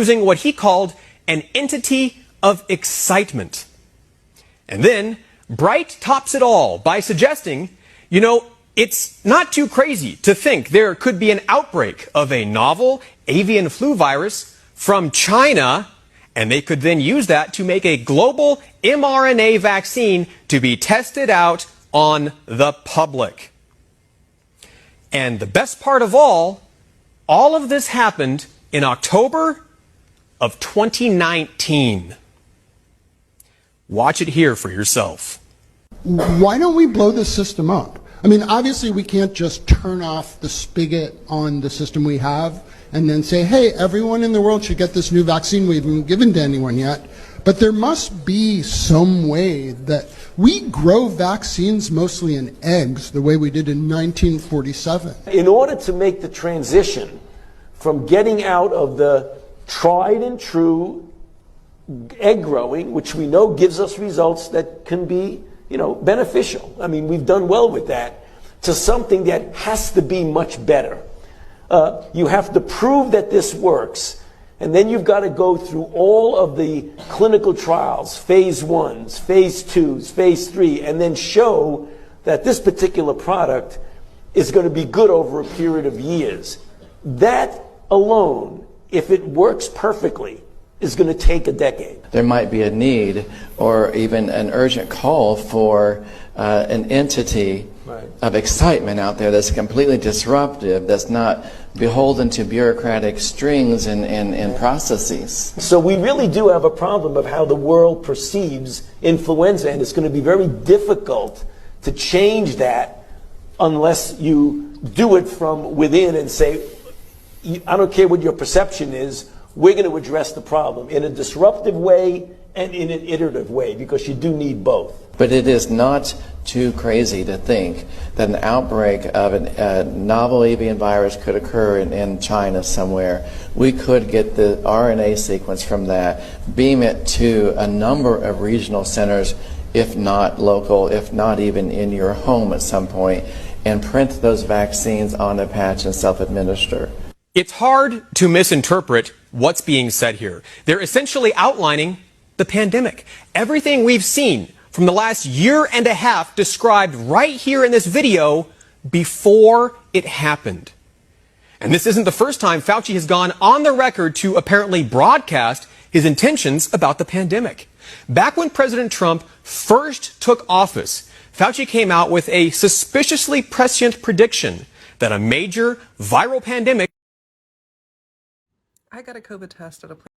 using what he called an entity of excitement. And then Bright tops it all by suggesting, it's not too crazy to think there could be an outbreak of a novel avian flu virus from China, and they could then use that to make a global mRNA vaccine to be tested out on the public. And the best part of all of this happened in October of 2019. Watch it here for yourself. Why don't we blow this system up? I mean, obviously we can't just turn off the spigot on the system we have and then say, hey, everyone in the world should get this new vaccine we haven't given to anyone yet. But there must be some way that we grow vaccines mostly in eggs, the way we did in 1947. In order to make the transition from getting out of the tried and true egg growing, which we know gives us results that can be, beneficial. I mean, we've done well with that, to something that has to be much better. You have to prove that this works, and then you've got to go through all of the clinical trials, phase 1s, phase 2s, phase 3, and then show that this particular product is going to be good over a period of years. That alone, if it works perfectly, is going to take a decade. There might be a need or even an urgent call for an entity of excitement out there that's completely disruptive, that's not beholden to bureaucratic strings and processes. So we really do have a problem of how the world perceives influenza, and it's going to be very difficult to change that unless you do it from within and say, I don't care what your perception is, we're going to address the problem in a disruptive way and in an iterative way, because you do need both. But it is not too crazy to think that an outbreak of a novel avian virus could occur in China somewhere. We could get the RNA sequence from that, beam it to a number of regional centers, if not local, if not even in your home at some point, and print those vaccines on a patch and self-administer. It's hard to misinterpret what's being said here. They're essentially outlining the pandemic. Everything we've seen from the last year and a half described right here in this video before it happened. And this isn't the first time Fauci has gone on the record to apparently broadcast his intentions about the pandemic. Back when President Trump first took office, Fauci came out with a suspiciously prescient prediction that a major viral pandemic I got a COVID test at a place.